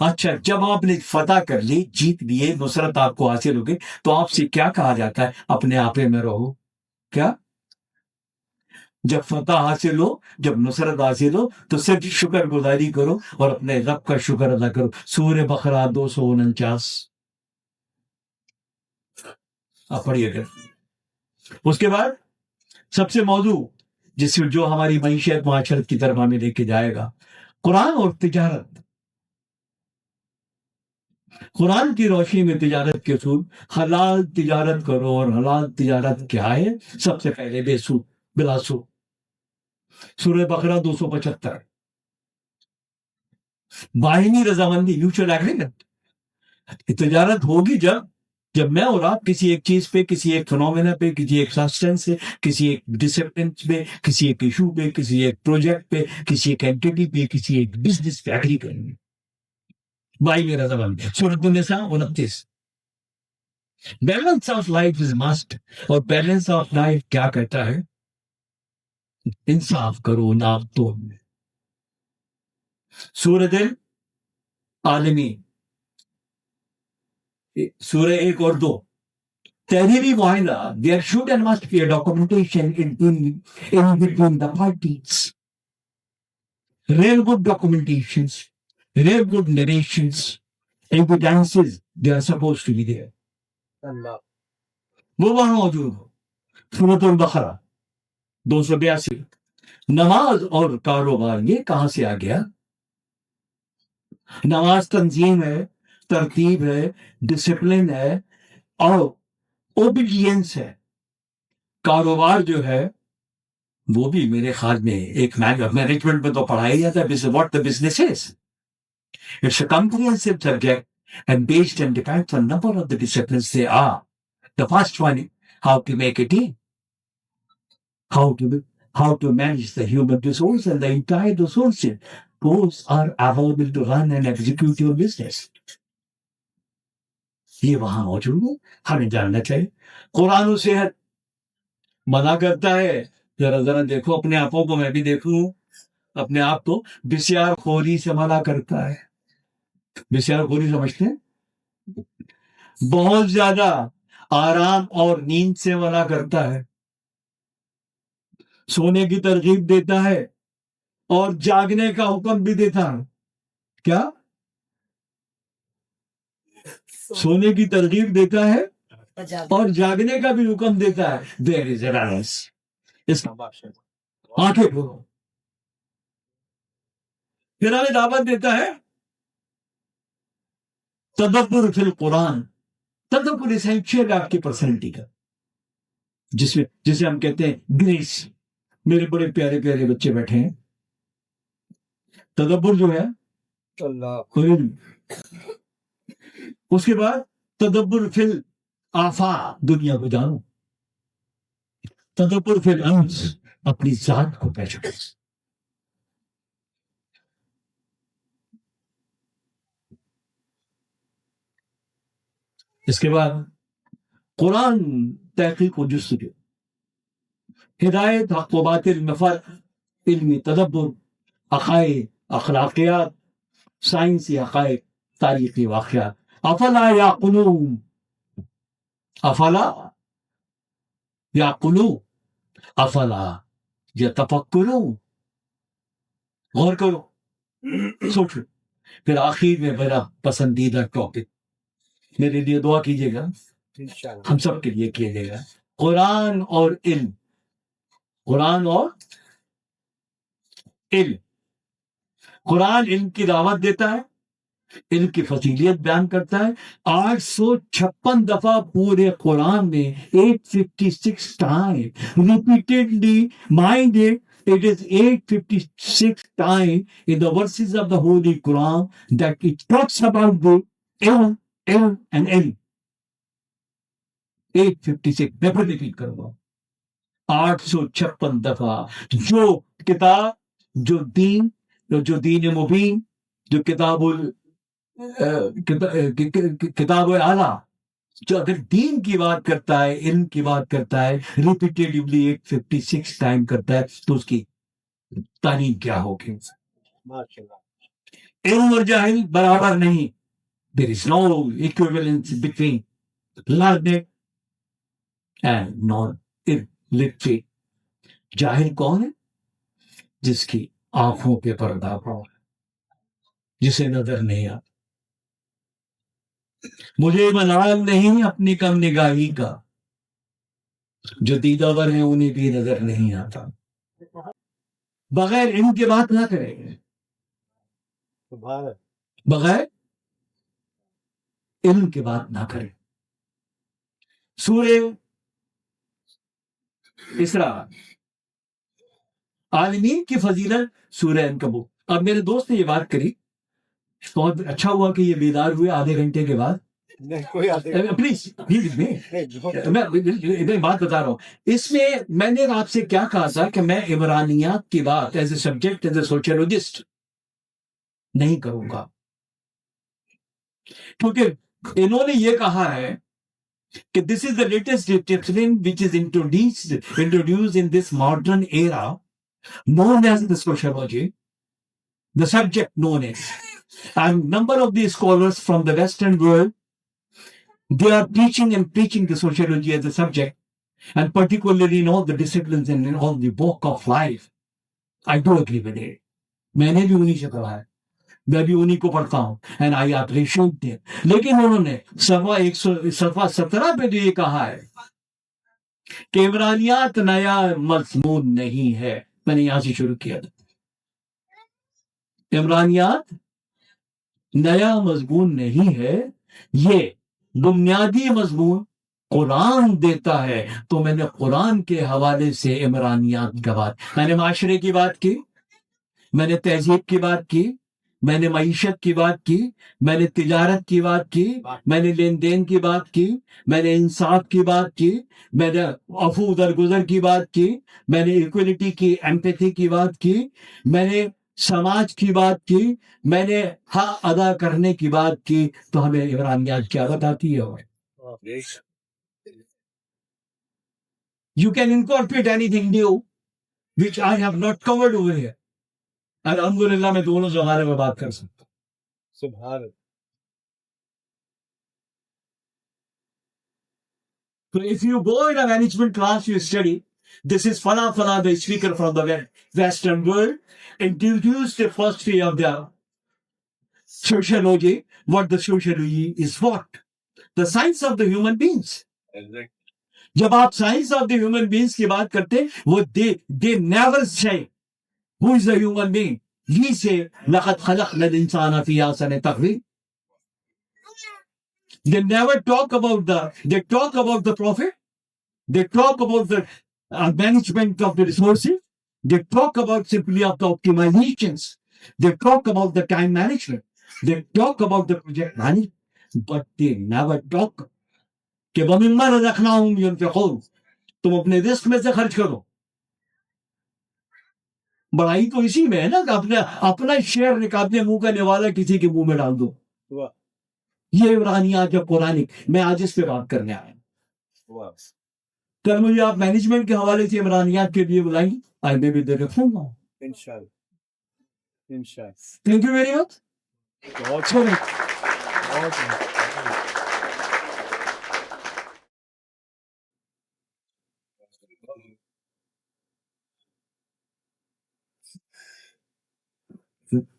اچھا، جب آپ نے فتح کر لی، جیت لیے، نصرت آپ کو حاصل ہو گئی، تو آپ سے کیا کہا جاتا ہے؟ اپنے آپے میں رہو. کیا؟ جب فتح حاصل ہو، جب نصرت حاصل ہو، تو صرف شکر گزاری کرو اور اپنے رب کا شکر ادا کرو. سورہ بقرہ 249 آپ پڑھیے گا. اس کے بعد سب سے موضوع جو ہماری معیشت معاشرت کی طرف ہمیں لے کے جائے گا، قرآن اور تجارت. قرآن کی روشنی میں تجارت کے اصول. حلال تجارت کرو. اور حلال تجارت کیا ہے؟ سب سے پہلے بے سود، بلا سود. سورہ بقرہ 275. باہمی رضامندی، میوچل ایگریمنٹ. تجارت ہوگی جب میں اور آپ کسی ایک چیز پہ، کسی ایک فنومینا پہ، کسی ایک سبسٹینس سے، کسی ایک ڈسپلن پہ، کسی ایک ایشو پہ، کسی ایک پروجیکٹ پہ، کسی ایک اینٹی پہ، کسی ایک بزنس پہ ایگری کریں گے. باہمی رضامندی. سورۃ النساء 29. Balance of life is must. اور بیلنس آف لائف کیا کہتا ہے؟ انصاف کرو، نام توڑ. سورۃ عالمی، سورہ 1 اور 2. تحریری معاہدہ. There should and must be a documentation in between the parties. Real good documentations, real good narrations, evidences, they are supposed to be there. وہ وہاں موجود ہو. سورۃ البقرہ 282. نماز اور کاروبار، یہ کہاں سے آ گیا؟ نماز تنظیم ہے، ترتیب ہے، ڈسپلن ہے اور اوبیڈینس ہے. کاروبار جو ہے وہ بھی میرے خیال میں ایک مینجمنٹ میں تو پڑھایا جاتا ہے. What the business is. It's a comprehensive subject and based and depends on number of the disciplines they are. The first one, how to make a team, how to manage the human resource and the entire resources. Those are available to run and execute your business. یہ وہاں موجود ہے، ہمیں جاننا چاہیے. قرآن و صحت منع کرتا ہے. ذرا دیکھو اپنے آپوں کو، میں بھی دیکھوں اپنے آپ کو. بسیار خوری سے منع کرتا ہے. بسیار خوری سمجھتے ہیں؟ بہت زیادہ آرام اور نیند سے منع کرتا ہے. سونے کی ترغیب دیتا ہے اور جاگنے کا حکم بھی دیتا ہے. کیا؟ سونے کی ترغیب دیتا ہے اور جاگنے کا بھی حکم دیتا ہے. There is a balance. اس آنکھیں کھولو. پھر ہمیں دعوت دیتا ہے تدبر فی القرآن. تدبر اسینشیل آپ کی پرسنالٹی کا، جسے ہم کہتے ہیں گریس. میرے بڑے پیارے پیارے بچے بیٹھے ہیں. تدبر جو ہے اس کے بعد تدبر فی الآفاق، دنیا کو جانو. تدبر فی الانفس، اپنی ذات کو پہچانو. اس کے بعد قرآن تحقیق و جستجو، ہدایت حق و باطل میں فرق، علمی تدبر، عقائد، اخلاقیات، سائنسی حقائق، تاریخی واقعات. افلا یعقلون، افلا یعقلون، افلا یتفکرون. غور کرو، سوچو. پھر آخر میں میرا پسندیدہ ٹاپک، میرے لیے دعا کیجیے گا، ہم سب کے لیے کیجیے گا. قرآن اور علم. قرآن اور علم. قرآن علم کی دعوت دیتا ہے، علم کی فضیلت بیان کرتا ہے. 856 دفعہ پورے قرآن میں 856 time repeatedly minded. It is 856 times in the verses of the Holy Quran that it talks about the ilm and ilm. 856. میں پھر ریپیٹ کروں گا. 856 دفعہ. جو کتاب، جو دین مبین، جو کتاب اعلیٰ، جو اگر دین کی بات کرتا ہے، علم کی بات کرتا ہے، ریپیٹیڈلی 856 ٹائم کرتا ہے، تو اس کی تعلیم کیا ہوگی؟ علم اور جاہل برابر نہیں. There is no equivalence between learned and non-illiterate. جاہل کون ہے؟ جس کی آنکھوں پہ پردہ پڑا ہے، جسے نظر نہیں آتا. مجھے ملال نہیں اپنی کم نگاہی کا، جو دیدہ ور ہیں انہیں بھی نظر نہیں آتا. بغیر علم کے بات نہ کرے، بغیر علم کے بات نہ کرے. سورہ اسراء عالمین کی فضیلت سورہ عنکبوت. اب میرے دوست نے یہ بات کری، بہت اچھا ہوا کہ یہ بیدار ہوئے آدھے گھنٹے کے بعد. پلیز میں بات بتا رہا ہوں. اس میں میں نے آپ سے کیا کہا تھا کہ میں عمرانیات کی بات as a subject as a sociologist نہیں کروں گا، کیونکہ انہوں نے یہ کہا ہے کہ this is the latest discipline which is introduced in this modern era known as the sociology, the subject known as, and number of these scholars from the Western world, they are teaching and preaching the sociology as a subject, and particularly in all the disciplines and in all the walk of life. I do agree with it. میں نے بھی انہی سے پڑھا ہے، میں بھی انہی کو پڑھتا ہوں and I appreciate it. لیکن انہوں نے صفحہ 17 پہ جو یہ کہا ہے کہ عمرانیات نیا مضمون نہیں ہے. میں نے یہاں سے شروع کیا تھا. عمرانیات نیا مضمون نہیں ہے، یہ بنیادی مضمون قرآن دیتا ہے. تو میں نے قرآن کے حوالے سے عمرانیات کا بات، میں نے معاشرے کی بات کی، میں نے تہذیب کی بات کی، میں نے معیشت کی بات کی، میں نے تجارت کی بات کی، میں نے لین دین کی بات کی، میں نے انصاف کی بات کی، میں نے عفو درگزر کی بات کی، میں نے ایکولیٹی کی، ایمپیتھی کی بات کی، میں نے سماج کی بات کی، میں نے حق ادا کرنے کی بات کی. تو ہمیں عمرانیات کیا بتاتی ہے؟ You can incorporate anything new which I have not covered over here. الحمدللہ میں دونوں زمانے میں بات کر سکتا ہوں. سبحان اللہ. So if you go in a management class, you study, this is Fala, the speaker from the Western world, introduced the philosophy of the sociology. What the sociology is what? The science of the human beings. جب آپ science of the human beings کی بات کرتے وہ they never say who is the human being. We say لَقَدْ خَلَقْنَا الْإِنسَانَ فِي أَحْسَنِ تَقْوِيمٍ. They never talk about they talk about the profit, they talk about the management of the resources, they talk about simply of the optimizations, they talk about the time management, they talk about the project management, but they never talk کہ وَمِمَّا رَزَقْنَاهُمْ يُنْفِقُونَ. تم اپنے رزق میں سے خرچ کرو. بڑائی تو اسی میں ہے نا کہ اپنا شیئر نکالنے منہ کا نوالا کسی کے منہ میں ڈال دو. یہ عمرانیات جو قرآن، میں آج اس پہ بات کرنے آیا ہوں. کل مجھے آپ مینجمنٹ کے حوالے سے عمرانیات کے لیے بلائیں گے، آئی میں بھی دے رکھوں گا انشاءاللہ. Thank you very much.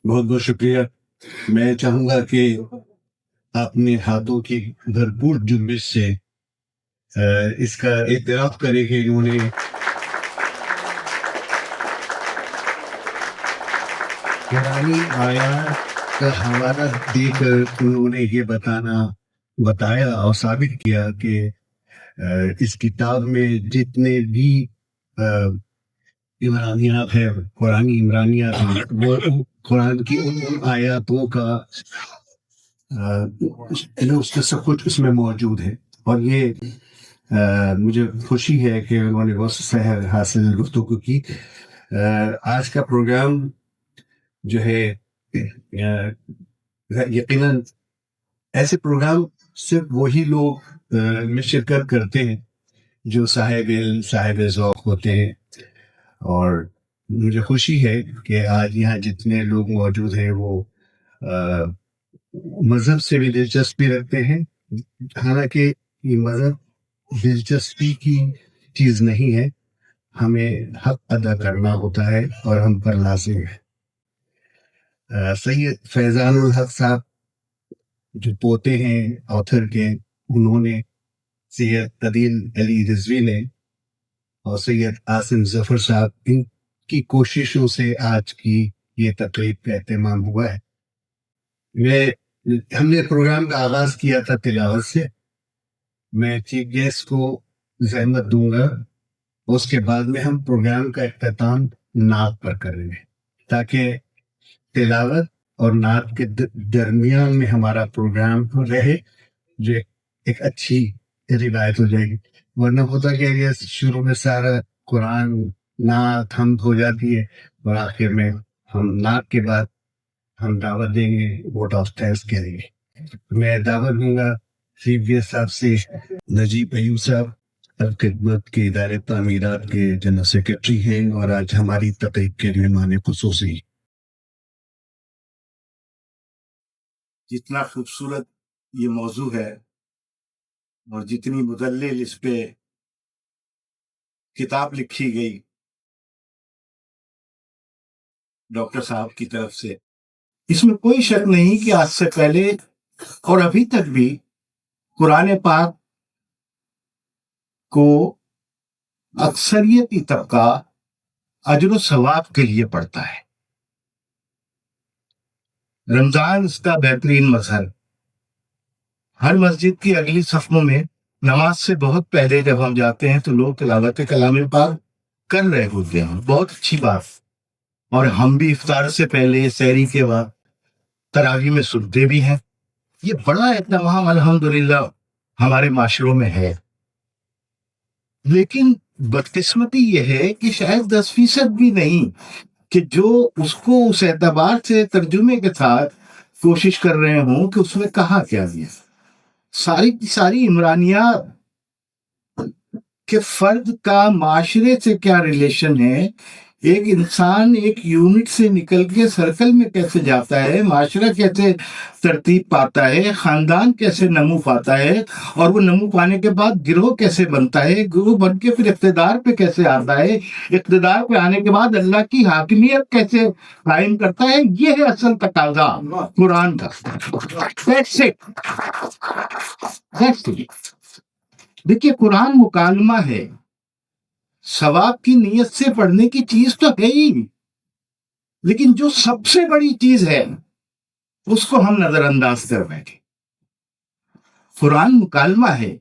بہت بہت شکریہ. میں چاہوں گا کہ اپنے ہاتھوں کی بھرپور جنبش سے اس کا اعتراف کرے کہ انہوں نے قرآنی آیات کا حوالہ دے کر انہوں نے یہ بتایا اور ثابت کیا کہ اس کتاب میں جتنے بھی عمرانیات ہے، قرآنی عمرانیات ہیں، وہ قرآن کی ان آیاتوں کا اس کا سب کچھ اس میں موجود ہے. اور یہ مجھے خوشی ہے کہ انہوں نے بہت سحر حاصل گفتگو کی. آج کا پروگرام جو ہے یقیناً ایسے پروگرام صرف وہی لوگ میں شرکت کرتے ہیں جو صاحب علم صاحب ذوق ہوتے ہیں. اور مجھے خوشی ہے کہ آج یہاں جتنے لوگ موجود ہیں وہ مذہب سے بھی دلچسپی رکھتے ہیں، حالانکہ یہ مذہب دلچسپی کی چیز نہیں ہے، ہمیں حق ادا کرنا ہوتا ہے اور ہم پر لازم ہے۔ سید فیضان الحق صاحب جو پوتے ہیں آتھر کے، انہوں نے، سید عدیل علی رضوی نے اور سید عاصم ظفر صاحب، ان کی کوششوں سے آج کی یہ تقریب کا اہتمام ہوا ہے۔ ہم نے پروگرام کا آغاز کیا تھا تلاوت سے، میں چیف گیسٹ کو زحمت دوں گا، اس کے بعد میں ہم پروگرام کا اختتام نعت پر کریں گے، تاکہ تلاوت اور نعت کے درمیان میں ہمارا پروگرام رہے، جو ایک اچھی روایت ہو جائے گی۔ ورنہ ہوتا کیا کہ شروع میں سارا قرآن نعت حمد ہو جاتی ہے، اور آخر میں ہم نعت کے بعد ہم دعوت دیں گے، ووٹ آف تھینکس کریں گے۔ میں دعوت دوں گا چیف گیسٹ صاحب سے، نجیب ایوب صاحب الخدمت کے ادارے تعمیرات کے جنرل سیکرٹری ہیں، اور آج ہماری تقریب کے مہمان خصوصی۔ جتنا خوبصورت یہ موضوع ہے اور جتنی مدلل اس پہ کتاب لکھی گئی ڈاکٹر صاحب کی طرف سے، اس میں کوئی شک نہیں کہ آج سے پہلے اور ابھی تک بھی قرآن پاک کو اکثریتی طبقہ اجر و ثواب کے لیے پڑھتا ہے۔ رمضان اس کا بہترین مظہر، ہر مسجد کی اگلی صفوں میں نماز سے بہت پہلے جب ہم جاتے ہیں تو لوگ تلاوت کلام پاک کر رہے ہوتے ہیں، بہت اچھی بات۔ اور ہم بھی افطار سے پہلے، سحری کے بعد تراویح میں سنتے بھی ہیں۔ یہ بڑا اہتمام الحمدللہ ہمارے معاشروں میں ہے، لیکن بدقسمتی یہ ہے کہ شاید 10% بھی نہیں کہ جو اس کو اس اعتبار سے ترجمے کے ساتھ کوشش کر رہے ہوں کہ اس میں کہا کیا گیا۔ ساری کی ساری عمرانیات کہ فرد کا معاشرے سے کیا ریلیشن ہے، ایک انسان ایک یونٹ سے نکل کے سرکل میں کیسے جاتا ہے، معاشرہ کیسے ترتیب پاتا ہے، خاندان کیسے نمو پاتا ہے، اور وہ نمو پانے کے بعد گروہ کیسے بنتا ہے، گروہ بن کے پھر اقتدار پہ کیسے آتا ہے، اقتدار پہ آنے کے بعد اللہ کی حاکمیت کیسے قائم کرتا ہے، یہ ہے اصل تقاضا قرآن کا۔ That's it. That's it. دیکھیے قرآن مکالمہ ہے، ثواب کی نیت سے پڑھنے کی چیز تو ہے ہی، لیکن جو سب سے بڑی چیز ہے اس کو ہم نظر انداز کر بیٹھے۔ قرآن مکالمہ ہے،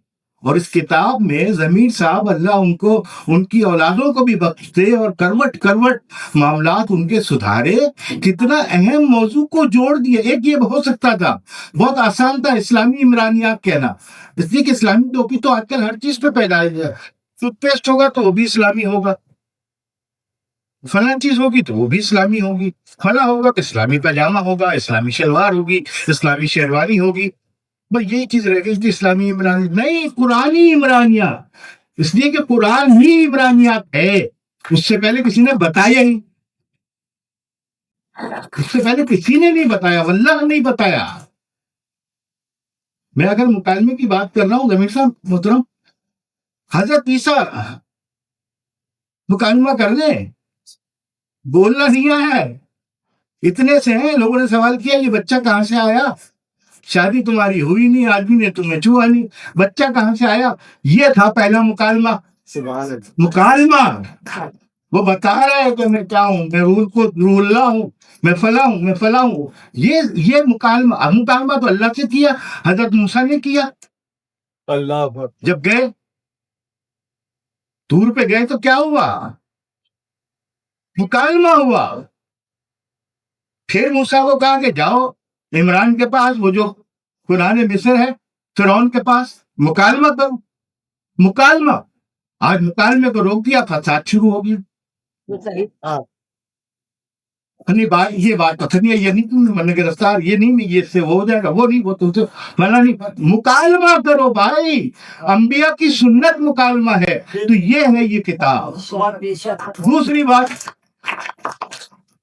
اور اس کتاب میں ضمیر صاحب اللہ ان کو، ان کی اولادوں کو بھی بخش دے اور کروٹ کروٹ معاملات ان کے سدھارے، کتنا اہم موضوع کو جوڑ دیا۔ ایک یہ ہو سکتا تھا، بہت آسان تھا اسلامی عمرانیات کہنا، اس لیے کہ اسلامی ٹوپی تو آج کل ہر چیز پہ پیدا ہے، ٹوتھ پیسٹ ہوگا تو وہ بھی اسلامی ہوگا، فلاں چیز ہوگی تو وہ بھی اسلامی ہوگی، فلاں ہوگا تو اسلامی پاجامہ ہوگا، اسلامی شلوار ہوگی، اسلامی شیروانی ہوگی، بس یہی چیز رہ گئی تھی اسلامی عمرانیات۔ نہیں، قرآنی عمرانیات، اس لیے کہ قرآن ہی عمرانیات ہے، اس سے پہلے کسی نے بتایا ہی، اس سے پہلے کسی نے نہیں بتایا، واللہ نہیں بتایا۔ میں اگر مکالمے کی بات کر رہا ہوں ضمیر صاحب محترم، حضرت عیسیٰ مکالمہ کر دیں، بولنا نہیں آیا ہے، اتنے سے ہیں۔ لوگوں نے سوال کیا یہ بچہ کہاں سے آیا، شادی تمہاری ہوئی نہیں، آدمی نے تمہیں چھوا نہیں، بچہ کہاں سے آیا؟ یہ تھا پہلا مکالمہ۔ مکالمہ وہ بتا رہا ہے کہ میں کیا ہوں، میں روح اللہ ہوں، میں فلاں ہوں، میں فلاں ہوں۔ یہ مکالمہ تو اللہ سے کیا، حضرت موسیٰ نے کیا۔ اللہ جب گئے طور پہ گئے تو کیا ہوا؟ مکالمہ ہوا۔ پھر موسیٰ کو کہا کہ جاؤ عمران کے پاس، وہ جو قرآن مصر ہے، فرعون کے پاس مکالمہ کرو۔ مکالمہ، آج مکالمے کو روک دیا، فساد شروع ہو گیا۔ یہ بات پتہ نہیں ہے، یہ نہیں من کے رفتار، یہ نہیں یہ سے ہو جائے گا، وہ نہیں، وہ تو مانا نہیں۔ مکالمہ کرو بھائی، انبیاء کی سنت مکالمہ ہے، تو یہ ہے یہ کتاب۔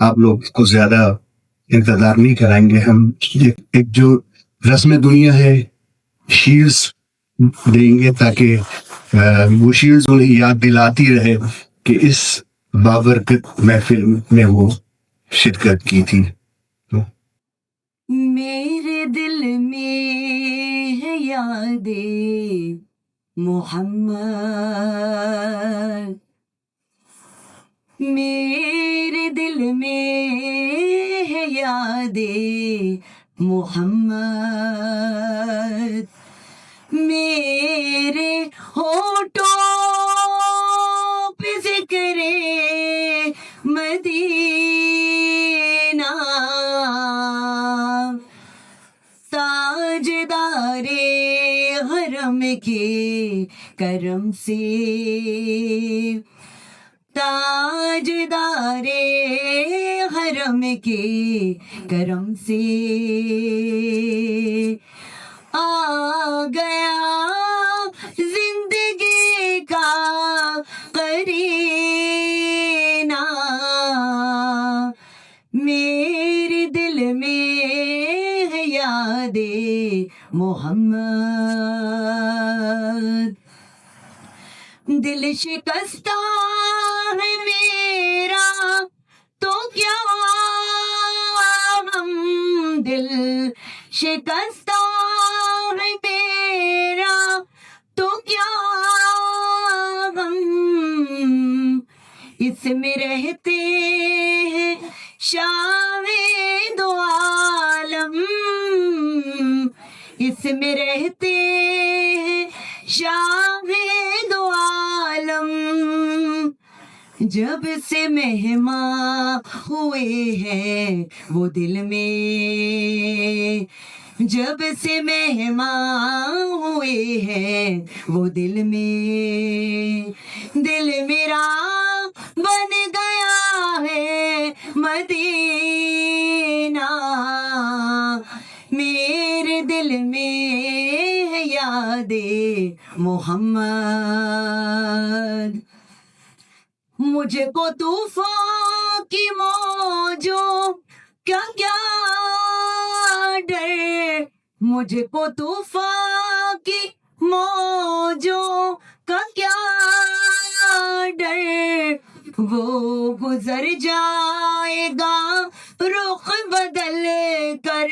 آپ لوگ کو زیادہ انتظار نہیں کرائیں گے. ہم ایک جو رسم دنیا ہے شیلڈس دیں گے تاکہ وہ شیلڈز انہیں یاد دلاتی رہے کہ اس بابرکت محفل میں وہ شرکت کی تھی. میرے دل میں ہے یاد محمد، میرے دل میں ہے یاد محمد، میرے ہونٹوں پہ ذکر مدینہ، تاجدار حرم کے کرم سے، تاجدار حرم کے کرم سے آ گیا زندگی کا قرینہ، میرے دل میں ہے یاد محمد. دل شکستہ ہے میرا تو کیا غم، دل شکستہ ہے میرا تو کیا غم، اس میں رہتے ہیں شاہ دو عالم، اس میں رہتے ہیں شاہ دو عالم، جب سے مہمان ہوئے ہیں وہ دل میں، جب سے مہمان ہوئے ہیں وہ دل میں، دل میرا بن گیا ہے مدینہ، میرے دل میں ہے یاد محمد. مجھے کو طوفان کی موجوں کیا کیا ڈر، مجھے کو طوفان کی موجوں کا کیا ڈر، وہ گزر جائے گا رخ بدل کر،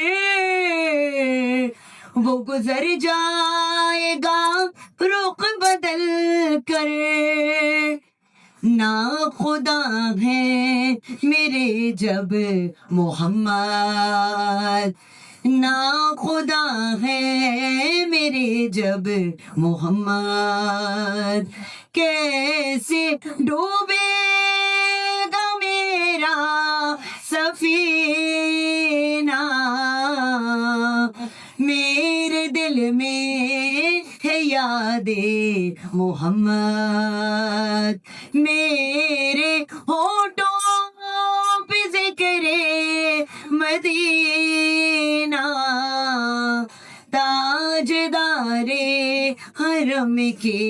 وہ گزر جائے گا رخ بدل کر، نا خدا ہے میرے جب محمد، نا خدا ہے میرے جب محمد، کیسے ڈوبے گا میرا سفینہ، میرے دل میں ہے یاد محمد، میرے ہونٹوں پہ ذکر مدینہ، تاجدار حرم کے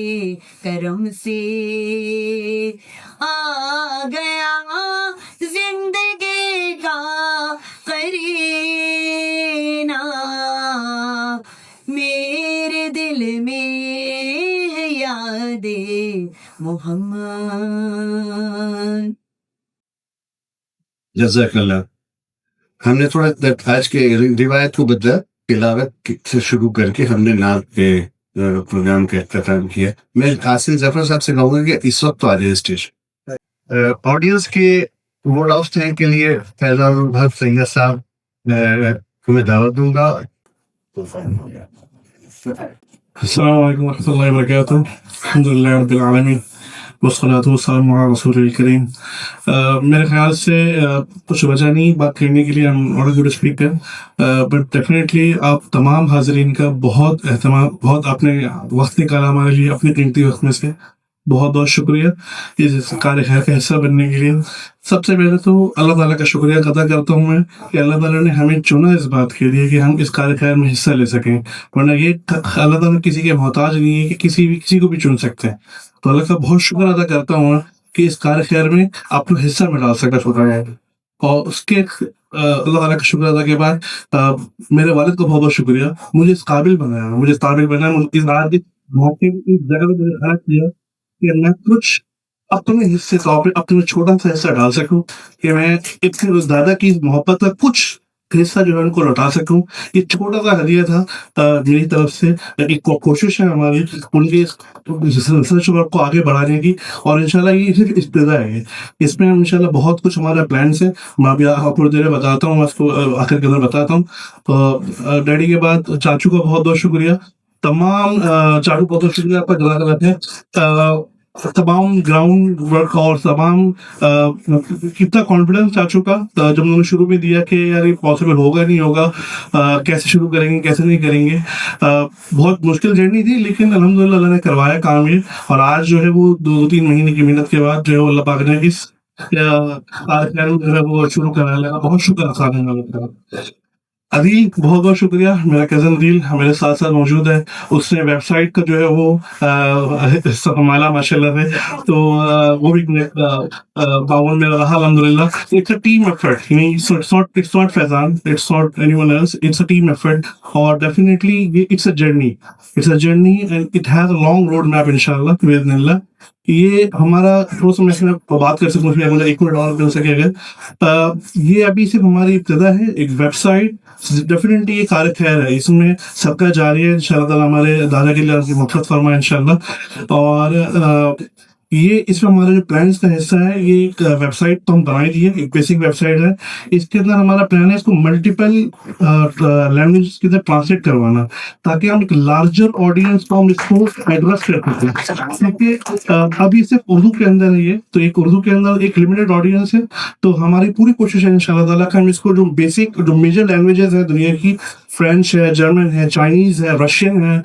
کرم سے آ گیا زندگی کا قرینہ، میرے دل میں ہے یاد محمد. جزاک اللہ. ہم نے تھوڑا آج کے روایت کو بدلا، تلاوت سے شروع کر کے ہم نے نعت کے پروگرام کا اختتام کیا. میں حاصل ظفر صاحب سے کہوں گا کہ اس وقت تو آ جائے اسٹیج. آڈینس کے ورڈ آف تھینک کے لیے فیضان الحق سید صاحب کو میں دعوت دوں گا. السلام علیکم ورحمۃ اللہ وبرکاتہ. الحمد للہ رب العالمین والصلاۃ والسلام علی رسول الکریم. میرے خیال سے کچھ وجہ نہیں بات کرنے کے لیے، ہم not good speaker, but definitely آپ تمام حاضرین کا بہت اہتمام، بہت آپ نے وقت نکالا ہمارے لیے اپنے قیمتی وقت میں سے، بہت بہت شکریہ اس کار خیر کا حصہ بننے کے لیے. سب سے پہلے تو اللہ تعالیٰ کا شکریہ ادا کرتا ہوں میں کہ اللہ تعالیٰ نے ہمیں چنا اس بات کے لیے کہ ہم اس کار خیر میں حصہ لے سکیں، ورنہ یہ اللہ تعالیٰ کسی کے محتاج نہیں ہے کہ کسی کو بھی چن سکتے ہیں. تو اللہ کا بہت شکر ادا کرتا ہوں کہ اس کار خیر میں آپ کو حصہ میں ڈال سکتا شکر ہے. اور اس کے اللہ تعالیٰ کا شکر ادا کے بعد میرے والد کا بہت بہت شکریہ، مجھے اس قابل بنایا، مجھے اس قابل بنایا، اس رات موقع اس جگہ پہ مجھے کھڑا کیا کہ میں کچھ اپنے حصے طور پہ اپنا چھوٹا سا حصہ ڈال سکوں، کہ میں اتنے دادا کی محبت کا کچھ حصہ جو ہے ان کو لوٹا سکوں. یہ چھوٹا سا ہدیہ تھا میری طرف سے. ایک کوشش ہے ہماری ان کے ریسرچ ورک کو آگے بڑھانے کی، اور انشاءاللہ یہ صرف ابتدا ہے. اس میں انشاءاللہ بہت کچھ ہمارا پلانس ہے. میں ابھی تھوڑی دیر میں بتاتا ہوں، میں اس کو آخر کے اندر بتاتا ہوں. تو ڈیڈی کے بعد چاچو کا بہت بہت شکریہ. تمام چاچو بہت بہت شکریہ آپ کا، جزاک اللہ خیر. تمام گراؤنڈ ورک اور تمام کتنا کانفیڈنس چاچو کا جب انہوں نے شروع میں دیا کہ یار یہ پاسبل ہوگا نہیں ہوگا، کیسے شروع کریں گے کیسے نہیں کریں گے. بہت مشکل جرنی تھی، لیکن الحمدللہ اللہ نے کروایا کام یہ. اور آج جو ہے وہ 2-3 مہینے کی محنت کے بعد جو ہے اللہ پاک نے اس جو ہے وہ شروع کرا لگا. بہت شکر ادا. ابھی بہت بہت شکریہ. میرا کزن دل میرے ساتھ ساتھ موجود ہے، اس نے ویب سائٹ کا جو ہے وہ سنبھالا ماشاء اللہ سے. تو وہ بھی تعاون میرا رہا الحمدللہ. It's a team effort, it's not Faizan, it's not anyone else, it's a team effort. اور definitely it's a journey and it has a long road map انشاءاللہ باذن اللہ. یہ ہمارا تھوڑا سا میں بات کر سکوں، مجھے 1 منٹ اور مل سکے اگر. یہ ابھی صرف ہماری ابتدا ہے. ایک ویب سائٹ ڈیفینیٹلی یہ کار خیر ہے، اس میں صدقہ جاری ہے. انشاءاللہ تعالیٰ ہمارے دادا کے لیے مغفرت فرمائے انشاءاللہ. اور یہ اس میں ہمارے جو پلانس کا حصہ ہے، یہ ایک ویب سائٹ تو ہم بنائی دی ہے، ایک بیسک ویب سائٹ ہے. اس کے اندر ہمارا پلان ہے اس کو ملٹیپل لینگویج کے اندر ٹرانسلیٹ کروانا، تاکہ ہم ایک لارجر آڈینس کو ہم اس کو ایڈریس کر سکیں. کیونکہ ابھی صرف اردو کے اندر ہے یہ، تو ایک اردو کے اندر ایک لمیٹڈ آڈینس ہے. تو ہماری پوری کوشش ہے انشاءاللہ تعالیٰ کہ ہم اس کو جو بیسک جو میجر لینگویجز ہیں دنیا کی، فرینچ ہے، جرمن ہے، چائنیز ہے، رشین ہے،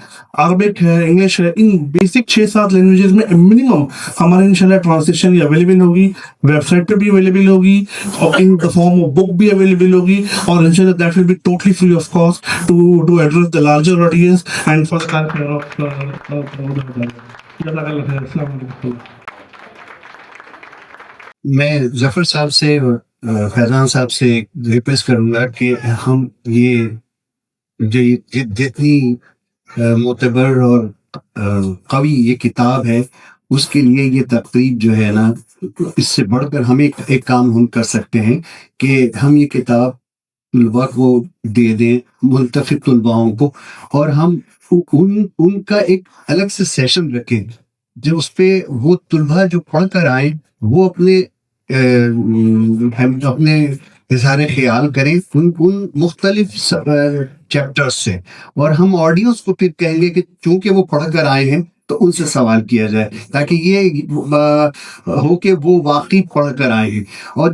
عربک ہے، انگلش ہے، ان بیسک 6-7 لینگویجز میں منیمم ہمارے انشاءاللہ ٹرانسلیشن یہ اویلیبل ہوگی. ویب سائٹ پہ بھی اویلیبل ہوگی، اور ان دا فارم آف بک بھی اویلیبل ہوگی. اور انشاءاللہ that will be totally free of cost to address the larger audience and for the care of. میں ظفر صاحب سے فیضان صاحب سے ریکویسٹ کروں گا کہ ہم یہ جو جتنی معتبر اور قوی یہ کتاب ہے، اس کے لیے یہ تقریب جو ہے نا، اس سے بڑھ کر ہم ایک کام ہم کر سکتے ہیں کہ ہم یہ کتاب طلباء کو دے دیں، منتخب طلباؤں کو، اور ہم ان کا ایک الگ سے سیشن رکھیں جو اس پہ وہ طلباء جو پڑھ کر آئیں وہ اپنے اظہار خیال کریں ان مختلف چیپٹرز سے. اور ہم آڈینس کو پھر کہیں گے کہ چونکہ وہ پڑھ کر آئے ہیں تو ان سے سوال کیا جائے، تاکہ یہ ہو کہ وہ واقعی پڑھ کر آئے ہیں. اور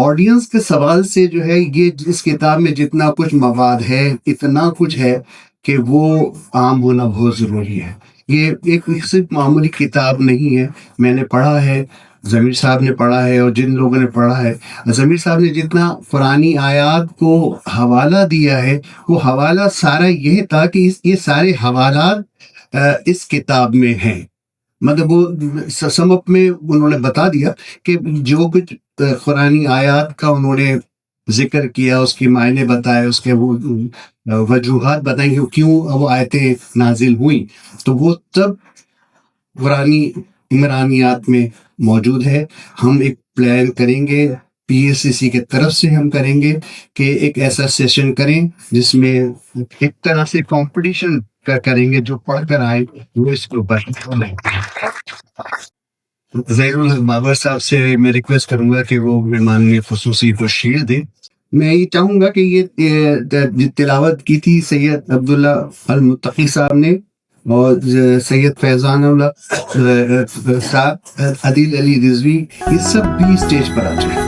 آڈینس کے سوال سے جو ہے، یہ اس کتاب میں جتنا کچھ مواد ہے، اتنا کچھ ہے کہ وہ عام ہونا بہت ضروری ہے. یہ ایک صرف معمولی کتاب نہیں ہے. میں نے پڑھا ہے، ضمیر صاحب نے پڑھا ہے، اور جن لوگوں نے پڑھا ہے، ضمیر صاحب نے جتنا قرآنی آیات کو حوالہ دیا ہے، وہ حوالہ سارا یہ تھا کہ یہ سارے حوالات اس کتاب میں ہیں. مطلب وہ سم اپ میں انہوں نے بتا دیا کہ جو کچھ قرآنی آیات کا انہوں نے ذکر کیا، اس کے معنی بتائے، اس کے وہ وجوہات بتائیں کہ کیوں وہ آیتیں نازل ہوئیں، تو وہ سب قرآنی عمرانیات میں موجود ہے. ہم ایک پلان کریں گے، PSCC کے طرف سے ہم کریں گے کہ ایک ایسا سیشن کریں جس میں ایک طرح سے کمپٹیشن کریں گے، جو پڑھ کر آئے وہ اس کے اوپر. ظہیر البابر صاحب سے میں ریکویسٹ کروں گا کہ وہ مہمان خصوصی کو شیئر دیں. میں یہ چاہوں گا کہ یہ تلاوت کی تھی سید عبداللہ المتقی صاحب نے، اور سید فیضان اللہ صاحب، عدیل علی رضوی، یہ سب بھی اسٹیج پر آ جائیں.